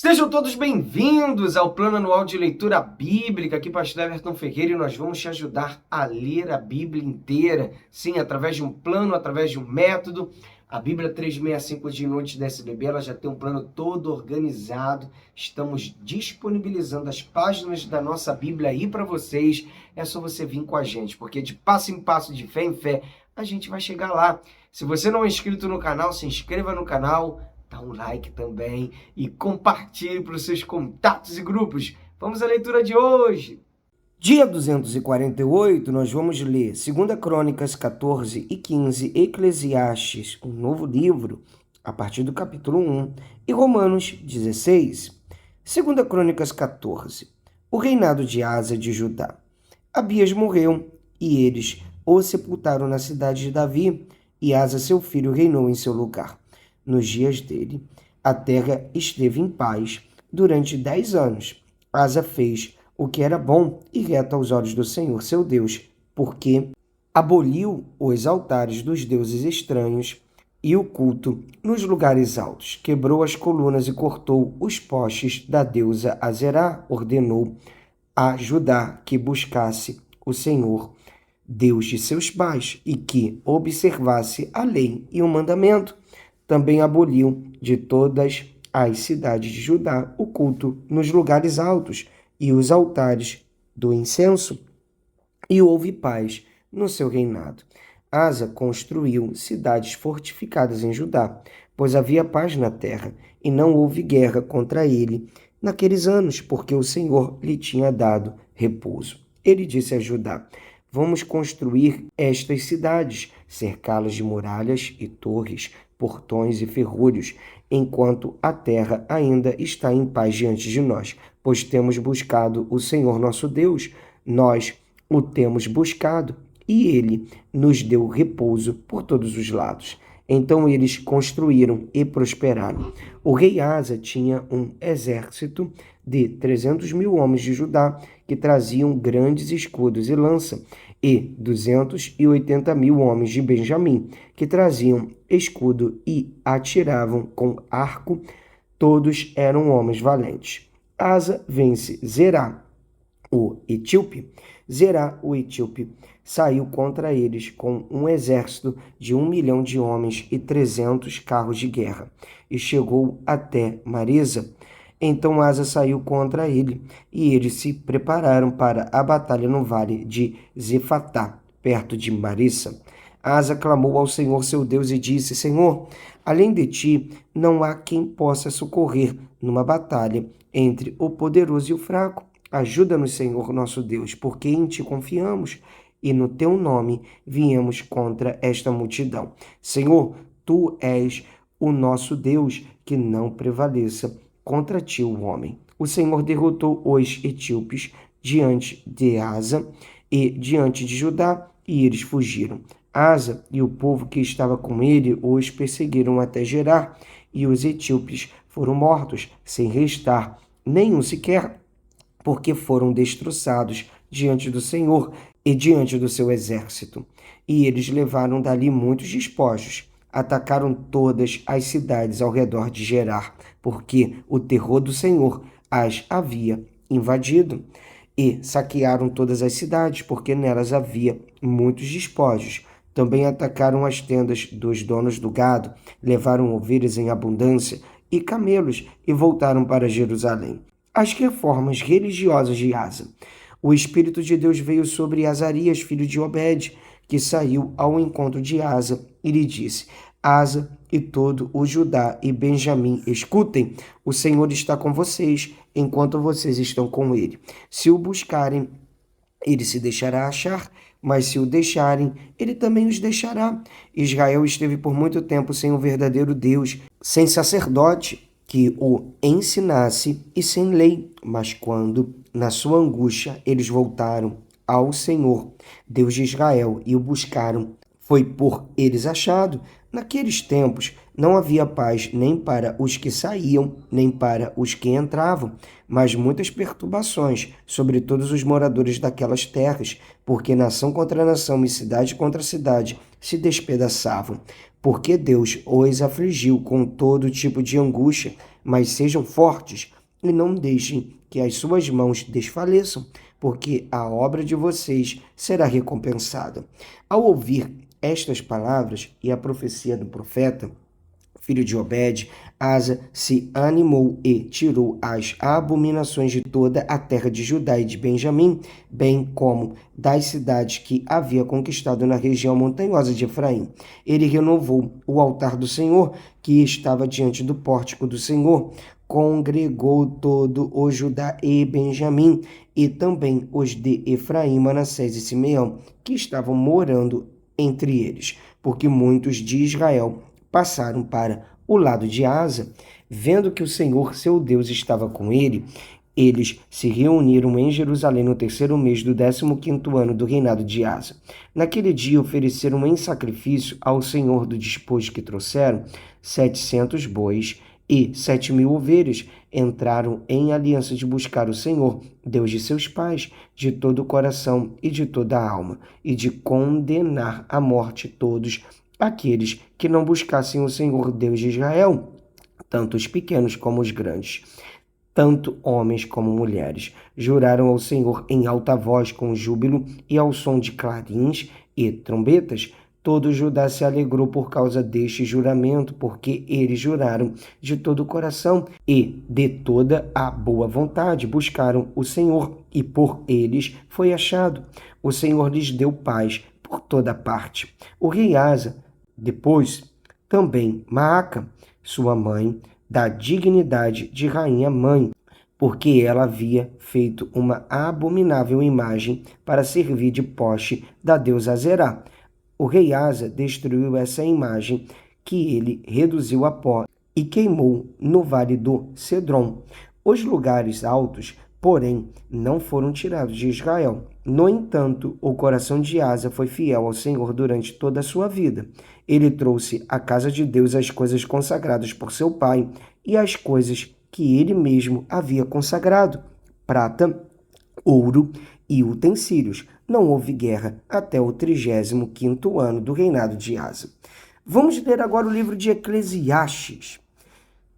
Sejam todos bem-vindos ao Plano Anual de Leitura Bíblica. Aqui, Pastor Everton Ferreira, e nós vamos te ajudar a ler a Bíblia inteira. Sim, através de um plano, através de um método. A Bíblia 365 de Noites da SBB, ela já tem um plano todo organizado. Estamos disponibilizando as páginas da nossa Bíblia aí para vocês. É só você vir com a gente, porque de passo em passo, de fé em fé, a gente vai chegar lá. Se você não é inscrito no canal, se inscreva no canal. Dá um like também e compartilhe para os seus contatos e grupos. Vamos à leitura de hoje. Dia 248, nós vamos ler 2 Crônicas 14 e 15, Eclesiastes, um novo livro, a partir do capítulo 1, e Romanos 16. 2 Crônicas 14, o reinado de Asa de Judá. Abias morreu, e eles o sepultaram na cidade de Davi, e Asa, seu filho, reinou em seu lugar. Nos dias dele, a terra esteve em paz durante 10 anos. Asa fez o que era bom e reto aos olhos do Senhor, seu Deus, porque aboliu os altares dos deuses estranhos e o culto nos lugares altos. Quebrou as colunas e cortou os postes da deusa Azerá. Ordenou a Judá que buscasse o Senhor, Deus de seus pais, e que observasse a lei e o mandamento. Também aboliu de todas as cidades de Judá o culto nos lugares altos e os altares do incenso, e houve paz no seu reinado. Asa construiu cidades fortificadas em Judá, pois havia paz na terra, e não houve guerra contra ele naqueles anos, porque o Senhor lhe tinha dado repouso. Ele disse a Judá: vamos construir estas cidades, cercá-las de muralhas e torres, portões e ferrolhos, enquanto a terra ainda está em paz diante de nós, pois temos buscado o Senhor nosso Deus, nós o temos buscado, e ele nos deu repouso por todos os lados. Então eles construíram e prosperaram. O rei Asa tinha um exército de 300.000 homens de Judá, que traziam grandes escudos e lança, e 280.000 homens de Benjamim, que traziam escudo e atiravam com arco. Todos eram homens valentes. Asa vence Zerá, o etíope. Zerá, o etíope, saiu contra eles com um exército de 1 milhão de homens e 300 carros de guerra, e chegou até Maresa. Então Asa saiu contra ele, e eles se prepararam para a batalha no vale de Zefatá, perto de Marissa. Asa clamou ao Senhor seu Deus e disse: Senhor, além de ti, não há quem possa socorrer numa batalha entre o poderoso e o fraco. Ajuda-nos, Senhor nosso Deus, porque em ti confiamos, e no teu nome viemos contra esta multidão. Senhor, tu és o nosso Deus, que não prevaleça contra ti o homem. O Senhor derrotou os etíopes diante de Asa e diante de Judá, e eles fugiram. Asa e o povo que estava com ele os perseguiram até Gerar, e os etíopes foram mortos, sem restar nenhum sequer, porque foram destroçados diante do Senhor e diante do seu exército. E eles levaram dali muitos despojos. Atacaram todas as cidades ao redor de Gerar, porque o terror do Senhor as havia invadido. E saquearam todas as cidades, porque nelas havia muitos despojos. Também atacaram as tendas dos donos do gado, levaram ovelhas em abundância e camelos, e voltaram para Jerusalém. As reformas religiosas de Asa. O Espírito de Deus veio sobre Azarias, filho de Obed, que saiu ao encontro de Asa e lhe disse: Asa e todo o Judá e Benjamim, escutem, o Senhor está com vocês, enquanto vocês estão com ele. Se o buscarem, ele se deixará achar, mas se o deixarem, ele também os deixará. Israel esteve por muito tempo sem o verdadeiro Deus, sem sacerdote que o ensinasse e sem lei. Mas quando, na sua angústia, eles voltaram ao Senhor, Deus de Israel, e o buscaram, foi por eles achado. Naqueles tempos não havia paz nem para os que saíam, nem para os que entravam, mas muitas perturbações sobre todos os moradores daquelas terras, porque nação contra nação e cidade contra cidade se despedaçavam. porque Deus os afligiu com todo tipo de angústia, mas sejam fortes e não deixem que as suas mãos desfaleçam, porque a obra de vocês será recompensada. Ao ouvir estas palavras e a profecia do profeta, filho de Obed, Asa se animou e tirou as abominações de toda a terra de Judá e de Benjamim, bem como das cidades que havia conquistado na região montanhosa de Efraim. Ele renovou o altar do Senhor, que estava diante do pórtico do Senhor, congregou todo o Judá e Benjamim, e também os de Efraim, Manassés e Simeão, que estavam morando entre eles, porque muitos de Israel passaram para o lado de Asa. Vendo que o Senhor, seu Deus, estava com ele, eles se reuniram em Jerusalém no 3º mês do 15º ano do reinado de Asa. Naquele dia ofereceram em sacrifício ao Senhor do despojo que trouxeram 700 bois e 7.000 ovelhas. Entraram em aliança de buscar o Senhor, Deus de seus pais, de todo o coração e de toda a alma, e de condenar à morte todos aqueles que não buscassem o Senhor Deus de Israel, tanto os pequenos como os grandes, tanto homens como mulheres. Juraram ao Senhor em alta voz com júbilo e ao som de clarins e trombetas. Todo Judá se alegrou por causa deste juramento, porque eles juraram de todo o coração e de toda a boa vontade. Buscaram o Senhor e por eles foi achado. O Senhor lhes deu paz por toda parte. O rei Asa, depois, também Maaca, sua mãe, da dignidade de rainha-mãe, porque ela havia feito uma abominável imagem para servir de poste da deusa Azerá. O rei Asa destruiu essa imagem, que ele reduziu a pó e queimou no vale do Cedron. Os lugares altos, porém, não foram tirados de Israel. No entanto, o coração de Asa foi fiel ao Senhor durante toda a sua vida. Ele trouxe à casa de Deus as coisas consagradas por seu pai e as coisas que ele mesmo havia consagrado: prata, ouro e utensílios. Não houve guerra até o 35º ano do reinado de Asa. Vamos ler agora o livro de Eclesiastes.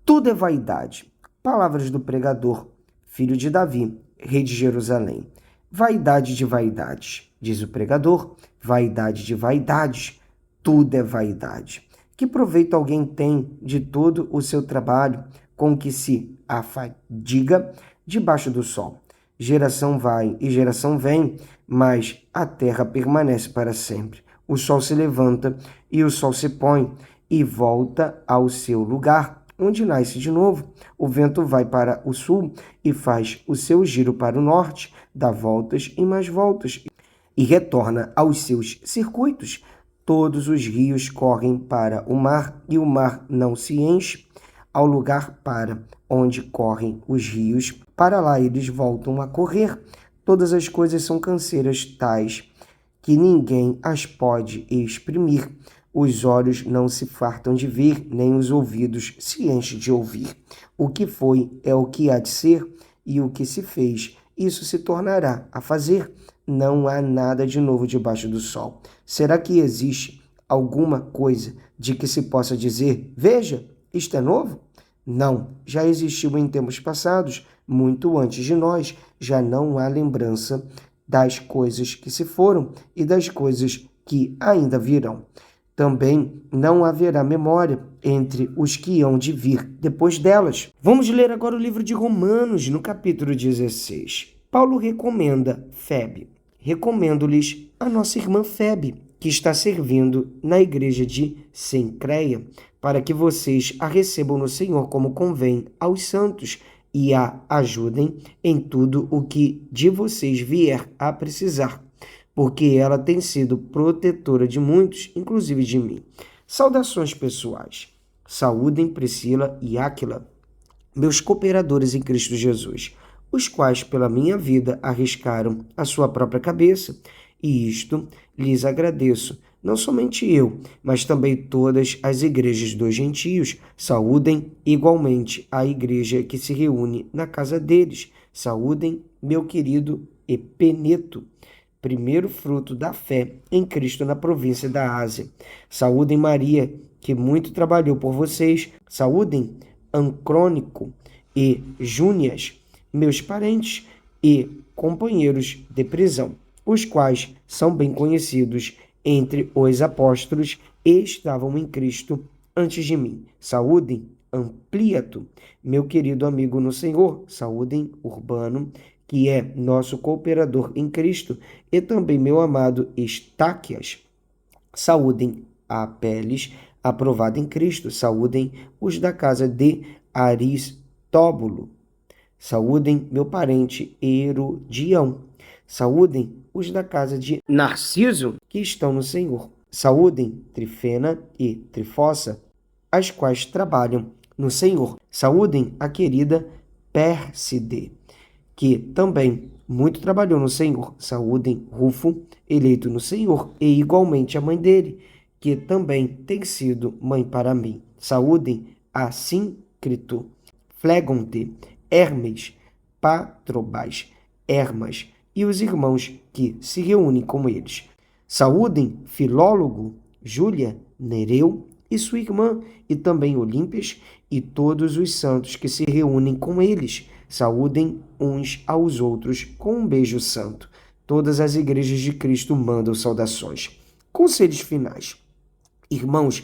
Tudo é vaidade. Palavras do pregador, filho de Davi, rei de Jerusalém. Vaidade de vaidades, diz o pregador, vaidade de vaidades, tudo é vaidade. Que proveito alguém tem de todo o seu trabalho com que se afadiga debaixo do sol? Geração vai e geração vem, mas a terra permanece para sempre. O sol se levanta e o sol se põe e volta ao seu lugar, onde nasce de novo. O vento vai para o sul e faz o seu giro para o norte, dá voltas e mais voltas, e retorna aos seus circuitos. Todos os rios correm para o mar e o mar não se enche. Ao lugar para onde correm os rios, para lá eles voltam a correr. Todas as coisas são canseiras tais que ninguém as pode exprimir. Os olhos não se fartam de ver, nem os ouvidos se enchem de ouvir. O que foi é o que há de ser, e o que se fez, isso se tornará a fazer. Não há nada de novo debaixo do sol. Será que existe alguma coisa de que se possa dizer, veja, isto é novo? Não, já existiu em tempos passados, muito antes de nós. Já não há lembrança das coisas que se foram e das coisas que ainda virão. Também não haverá memória entre os que hão de vir depois delas. Vamos ler agora o livro de Romanos, no capítulo 16. Paulo recomenda Febe. Recomendo-lhes a nossa irmã Febe, que está servindo na igreja de Cencreia, para que vocês a recebam no Senhor como convém aos santos e a ajudem em tudo o que de vocês vier a precisar, porque ela tem sido protetora de muitos, inclusive de mim. Saudações pessoais. Saúdem Priscila e Áquila, meus cooperadores em Cristo Jesus, os quais pela minha vida arriscaram a sua própria cabeça, e isto lhes agradeço. Não somente eu, mas também todas as igrejas dos gentios. Saúdem igualmente a igreja que se reúne na casa deles. Saúdem meu querido Epeneto. primeiro fruto da fé em Cristo na província da Ásia. Saúdem Maria, que muito trabalhou por vocês. Saúdem Ancrônico e Júnias, meus parentes e companheiros de prisão, os quais são bem conhecidos entre os apóstolos e estavam em Cristo antes de mim. Saúdem Ampliato, meu querido amigo no Senhor. Saúdem Urbano, que é nosso cooperador em Cristo, e também meu amado Estáquias. Saúdem Apeles, aprovado em Cristo. Saúdem os da casa de Aristóbulo. Saúdem meu parente Herodião. Saúdem os da casa de Narciso, que estão no Senhor. Saúdem Trifena e Trifossa, as quais trabalham no Senhor. Saúdem a querida Pérside, que também muito trabalhou no Senhor. Saúdem Rufo, eleito no Senhor, e igualmente a mãe dele, que também tem sido mãe para mim. Saúdem Assíncrito, Flegonte, Hermes, Patrobas, Hermas e os irmãos que se reúnem com eles. Saúdem Filólogo, Júlia, Nereu e sua irmã, e também Olímpias e todos os santos que se reúnem com eles. Saúdem uns aos outros com um beijo santo. Todas as igrejas de Cristo mandam saudações. Conselhos finais. Irmãos,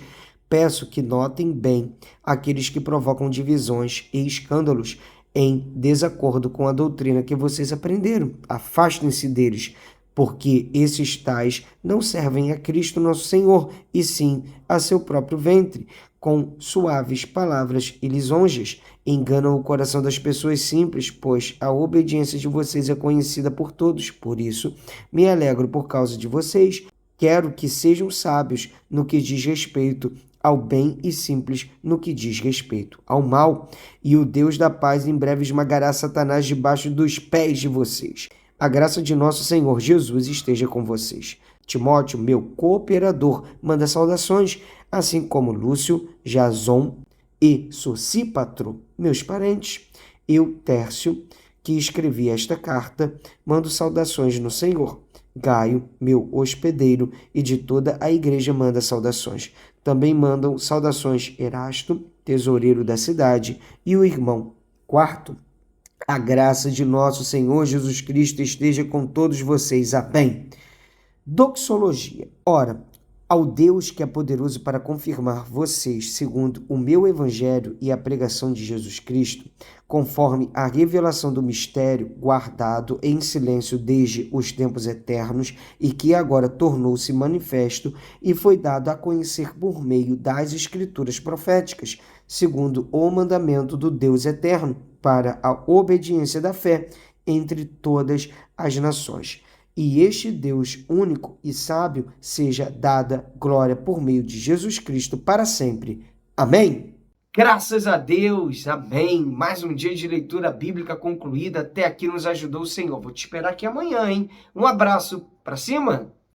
peço que notem bem aqueles que provocam divisões e escândalos em desacordo com a doutrina que vocês aprenderam. Afastem-se deles, porque esses tais não servem a Cristo nosso Senhor, e sim a seu próprio ventre. Com suaves palavras e lisonjas, enganam o coração das pessoas simples, pois a obediência de vocês é conhecida por todos. Por isso, me alegro por causa de vocês. Quero que sejam sábios no que diz respeito ao bem e simples no que diz respeito ao mal. E o Deus da paz em breve esmagará Satanás debaixo dos pés de vocês. A graça de nosso Senhor Jesus esteja com vocês. Timóteo, meu cooperador, manda saudações, assim como Lúcio, Jason e Sosípatro, meus parentes. Eu, Tércio, que escrevi esta carta, mando saudações no Senhor. Gaio, meu hospedeiro, e de toda a igreja manda saudações. Também mandam saudações Erasto, tesoureiro da cidade, e o irmão Quarto. A graça de nosso Senhor Jesus Cristo esteja com todos vocês. Amém. Doxologia. Ora, ao Deus que é poderoso para confirmar vocês segundo o meu evangelho e a pregação de Jesus Cristo, conforme a revelação do mistério guardado em silêncio desde os tempos eternos e que agora tornou-se manifesto e foi dado a conhecer por meio das escrituras proféticas, segundo o mandamento do Deus eterno, para a obediência da fé entre todas as nações. E este Deus único e sábio seja dada glória por meio de Jesus Cristo para sempre. Amém? Graças a Deus, amém. Mais um dia de leitura bíblica concluída. Até aqui nos ajudou o Senhor. Vou te esperar aqui amanhã, hein? Um abraço, pra cima!